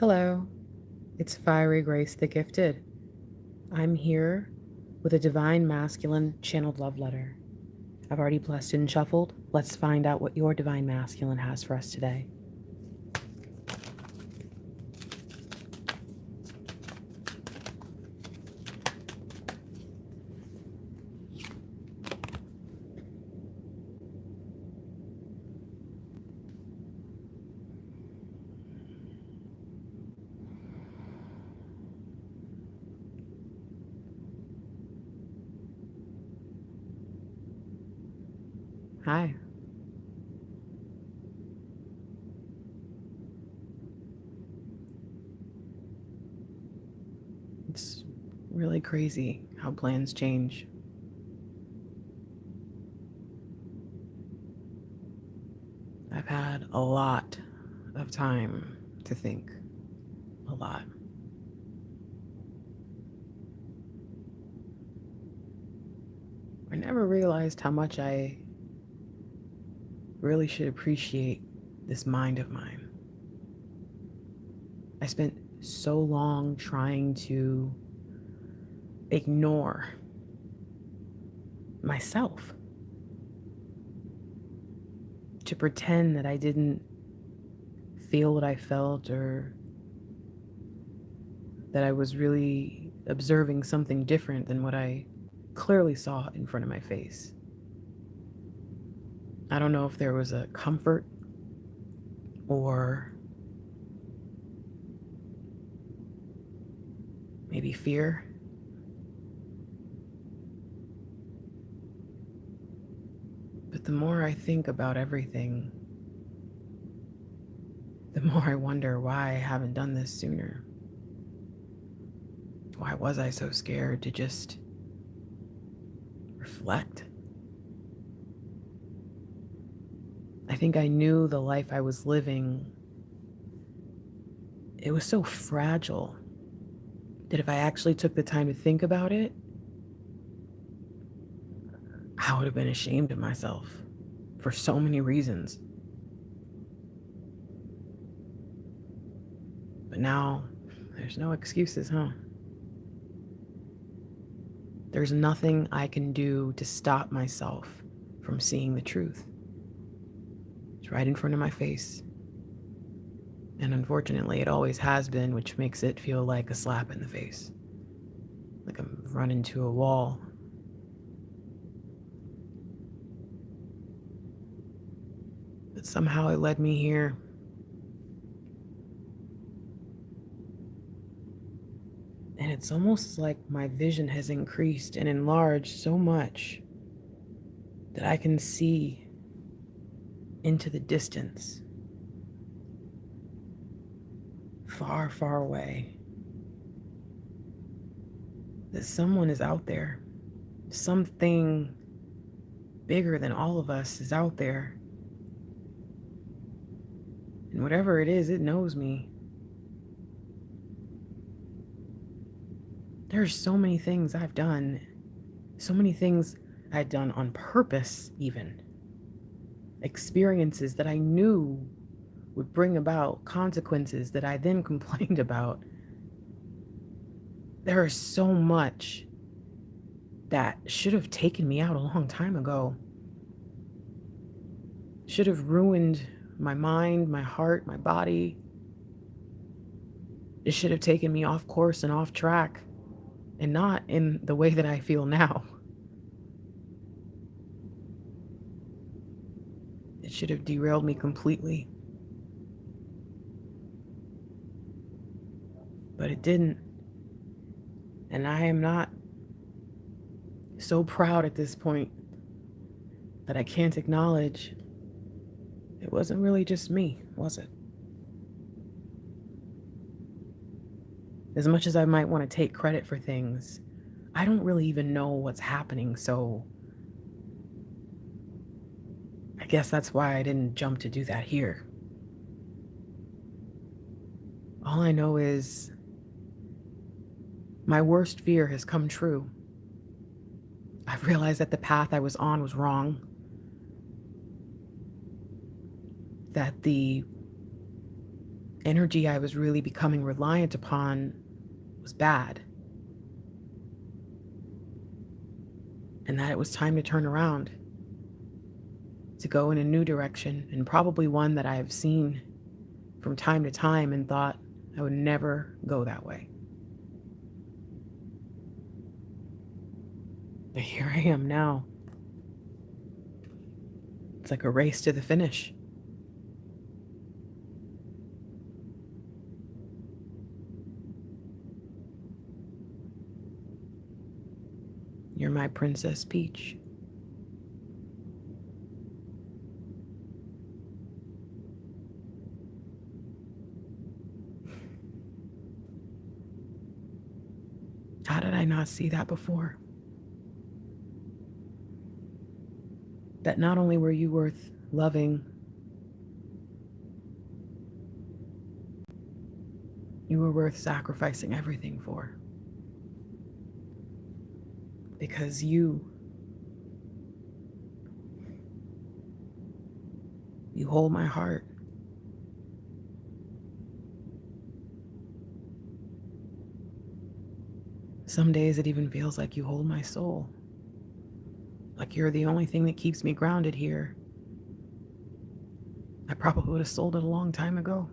Hello, it's Fiery Grace the Gifted. I'm here with a divine masculine channeled love letter. I've already blessed and shuffled. Let's find out what your divine masculine has for us today. Hi. It's really crazy how plans change. I've had a lot of time to think. A lot. I never realized how much I really should appreciate this mind of mine. I spent so long trying to ignore myself, to pretend that I didn't feel what I felt or that I was really observing something different than what I clearly saw in front of my face. I don't know if there was a comfort or maybe fear. But the more I think about everything, the more I wonder why I haven't done this sooner. Why was I so scared to just reflect? I think I knew the life I was living, it was so fragile that if I actually took the time to think about it, I would have been ashamed of myself for so many reasons. But now, there's no excuses, huh? There's nothing I can do to stop myself from seeing the truth. It's right in front of my face. And unfortunately, it always has been, which makes it feel like a slap in the face. Like I'm run into a wall. But somehow it led me here. And it's almost like my vision has increased and enlarged so much that I can see into the distance, far, far away. That someone is out there. Something bigger than all of us is out there. And whatever it is, it knows me. There's so many things I've done, so many things I'd done on purpose, even. Experiences that I knew would bring about consequences that I then complained about. There is so much that should have taken me out a long time ago. Should have ruined my mind, my heart, my body. It should have taken me off course and off track, and not in the way that I feel now. It should have derailed me completely. But it didn't. And I am not so proud at this point that I can't acknowledge it wasn't really just me, was it? As much as I might want to take credit for things, I don't really even know what's happening, so I guess that's why I didn't jump to do that here. All I know is my worst fear has come true. I've realized that the path I was on was wrong, that the energy I was really becoming reliant upon was bad, and that it was time to turn around, to go in a new direction, and probably one that I have seen from time to time and thought I would never go that way. But here I am now. It's like a race to the finish. You're my Princess Peach. How did I not see that before? That not only were you worth loving, you were worth sacrificing everything for. Because you hold my heart. Some days it even feels like you hold my soul. Like you're the only thing that keeps me grounded here. I probably would have sold it a long time ago.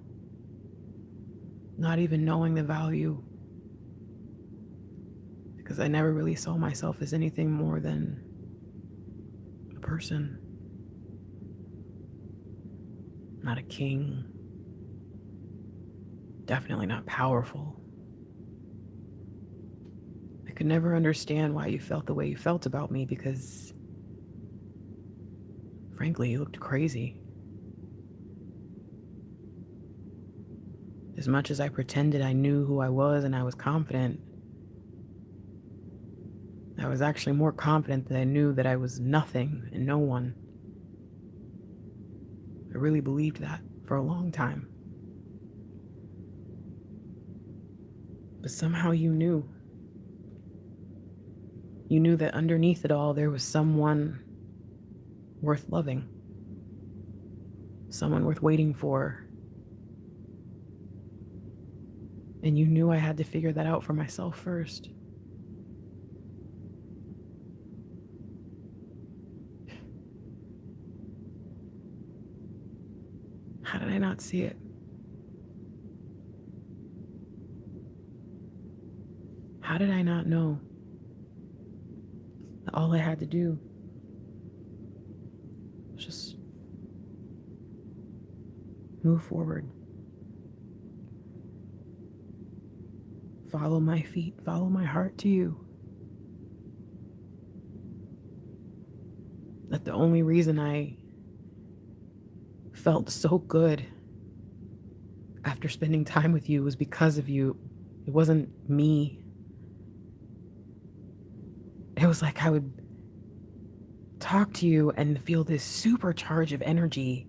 Not even knowing the value. Because I never really saw myself as anything more than a person. Not a king. Definitely not powerful. I could never understand why you felt the way you felt about me because, frankly, you looked crazy. As much as I pretended I knew who I was and I was confident, I was actually more confident that I knew that I was nothing and no one. I really believed that for a long time. But somehow you knew. You knew that underneath it all, there was someone worth loving. Someone worth waiting for. And you knew I had to figure that out for myself first. How did I not see it? How did I not know that all I had to do was just move forward? Follow my feet, follow my heart to you. That the only reason I felt so good after spending time with you was because of you. It wasn't me. It was like I would talk to you and feel this supercharge of energy.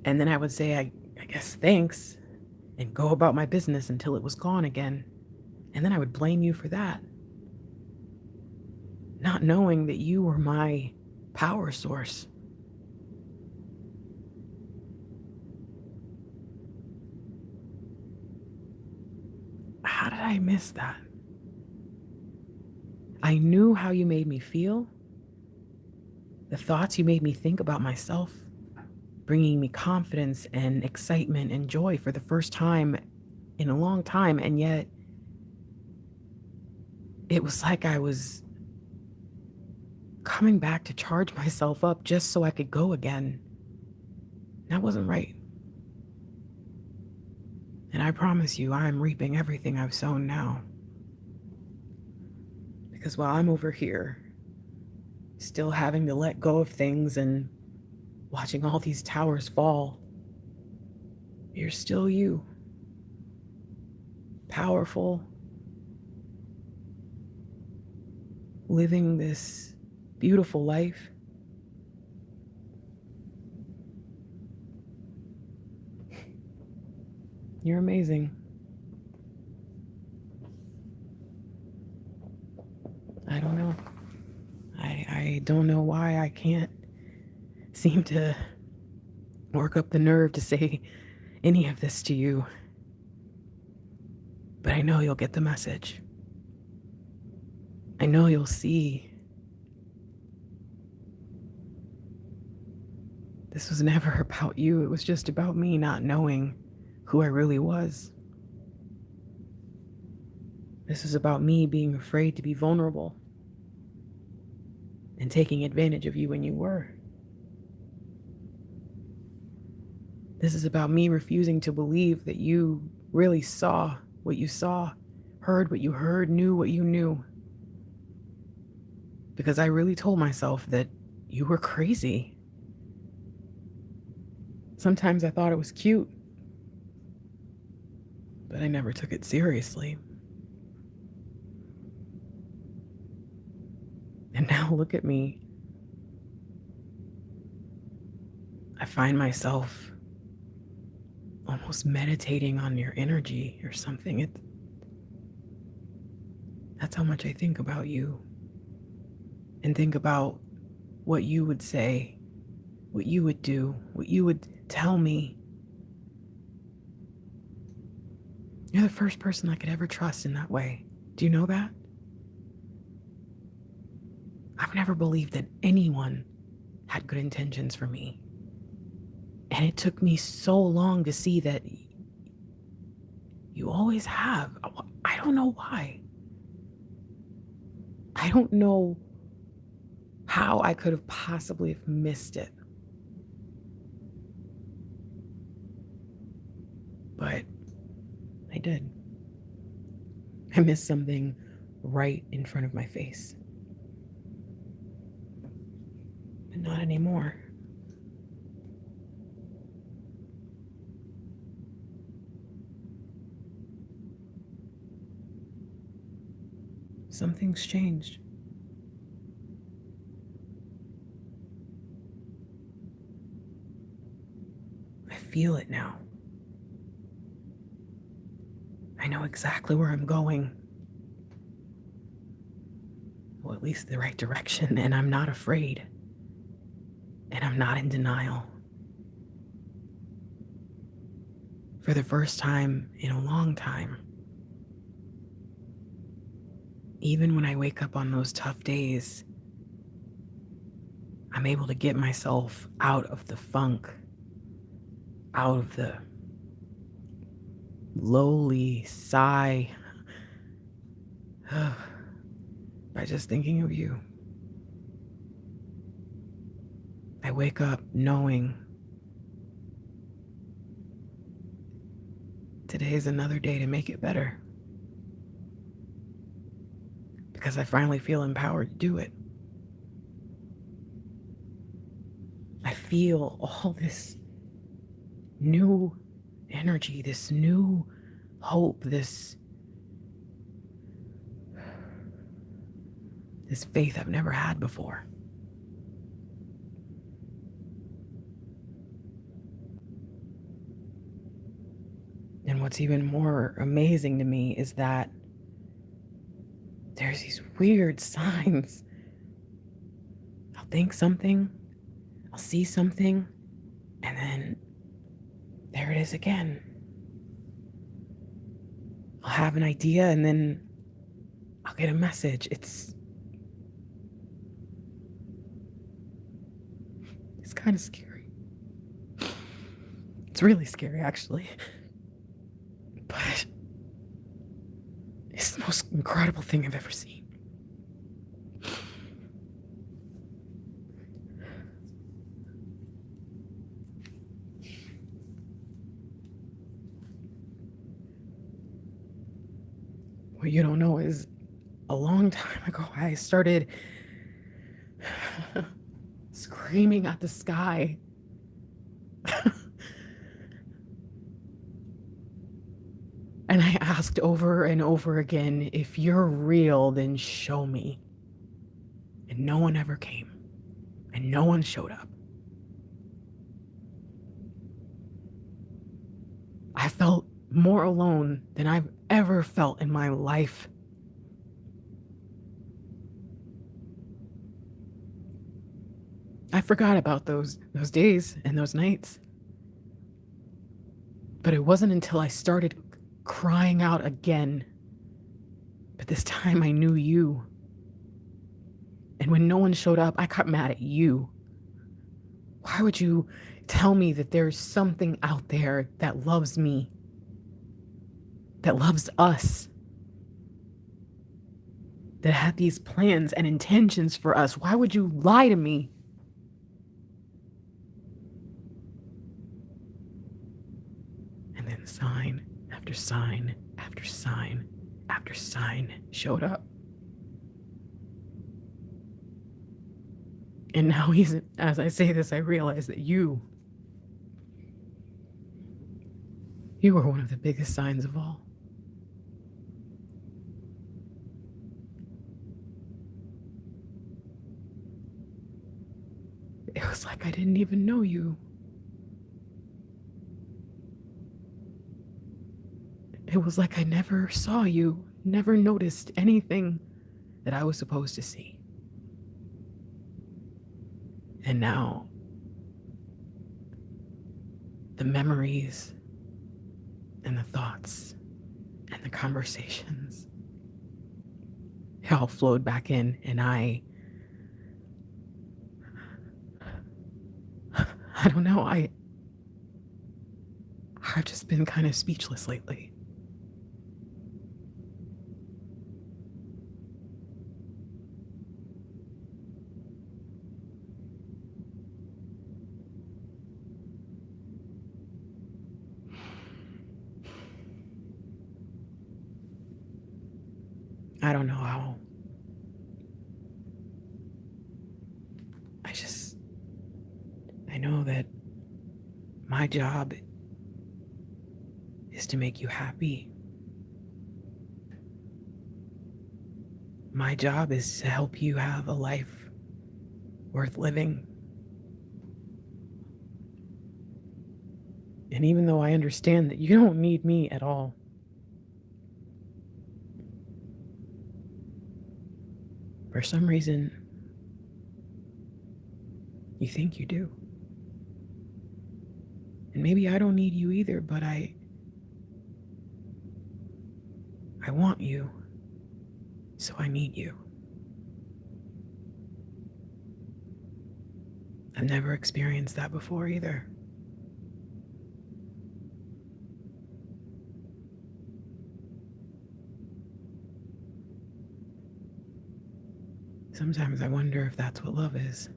And then I would say, I guess thanks, and go about my business until it was gone again. And then I would blame you for that. Not knowing that you were my power source. How did I miss that? I knew how you made me feel, the thoughts you made me think about myself, bringing me confidence and excitement and joy for the first time in a long time. And yet it was like I was coming back to charge myself up just so I could go again. That wasn't right. And I promise you, I am reaping everything I've sown now. Because while I'm over here, still having to let go of things and watching all these towers fall, you're still you. Powerful. Living this beautiful life. You're amazing. I don't know. I don't know why I can't seem to work up the nerve to say any of this to you, but I know you'll get the message. I know you'll see this was never about you. It was just about me not knowing who I really was. This is about me being afraid to be vulnerable and taking advantage of you when you were. This is about me refusing to believe that you really saw what you saw, heard what you heard, knew what you knew. Because I really told myself that you were crazy. Sometimes I thought it was cute, but I never took it seriously. And now look at me. I find myself almost meditating on your energy or something. That's how much I think about you and think about what you would say, what you would do, what you would tell me. You're the first person I could ever trust in that way. Do you know that? I've never believed that anyone had good intentions for me. And it took me so long to see that you always have. I don't know why. I don't know how I could have possibly have missed it. But I did. I missed something right in front of my face. But not anymore. Something's changed. I feel it now. I know exactly where I'm going. Well, at least the right direction, and I'm not afraid. And I'm not in denial. For the first time in a long time, even when I wake up on those tough days, I'm able to get myself out of the funk, out of the lowly sigh by just thinking of you. I wake up knowing today is another day to make it better. Because I finally feel empowered to do it. I feel all this new energy, this new hope, this faith I've never had before. And what's even more amazing to me is that there's these weird signs. I'll think something, I'll see something, and then there it is again. I'll have an idea and then I'll get a message. It's kind of scary. It's really scary, actually. But it's the most incredible thing I've ever seen. What you don't know is a long time ago, I started screaming at the sky. And I asked over and over again, if you're real, then show me. And no one ever came. And no one showed up. I felt more alone than I've ever felt in my life. I forgot about those days and those nights. But it wasn't until I started crying out again, but this time I knew you. And when no one showed up, I got mad at you. Why would you tell me that there's something out there that loves me, that loves us, that had these plans and intentions for us? Why would you lie to me? And then sign after sign after sign after sign showed up. And now, as I say this, I realize that you were one of the biggest signs of all. It was like I didn't even know you. It was like I never saw you, never noticed anything that I was supposed to see. And now, the memories and the thoughts and the conversations, it all flowed back in, and I don't know, I've just been kind of speechless lately. I don't know how. I know that my job is to make you happy. My job is to help you have a life worth living. And even though I understand that you don't need me at all, for some reason, you think you do. And maybe I don't need you either, but I want you, so I need you. I've never experienced that before either. Sometimes I wonder if that's what love is.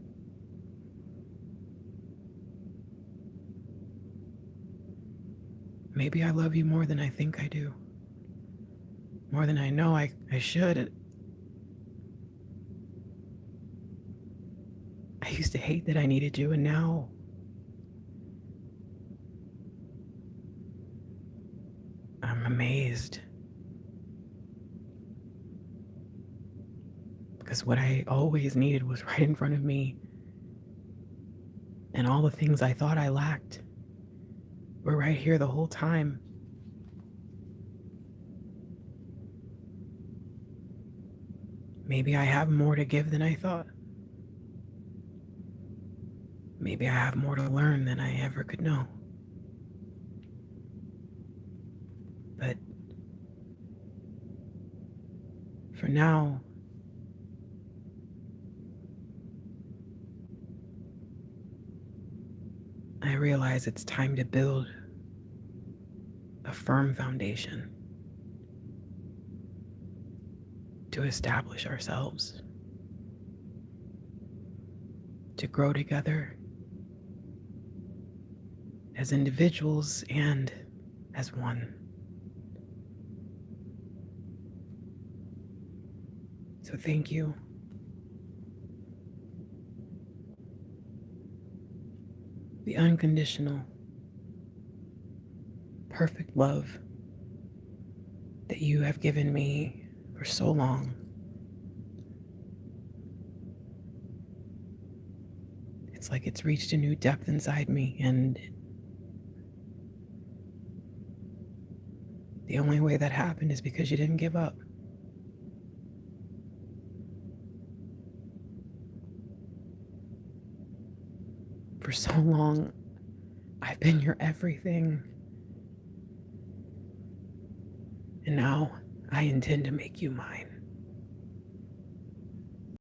Maybe I love you more than I think I do. More than I know I should. I used to hate that I needed you, and now I'm amazed. Because what I always needed was right in front of me. And all the things I thought I lacked were right here the whole time. Maybe I have more to give than I thought. Maybe I have more to learn than I ever could know. But for now, I realize it's time to build a firm foundation to establish ourselves, to grow together as individuals and as one. So thank you. The unconditional, perfect love that you have given me for so long. It's like it's reached a new depth inside me, and the only way that happened is because you didn't give up. For so long, I've been your everything, And now I intend to make you mine.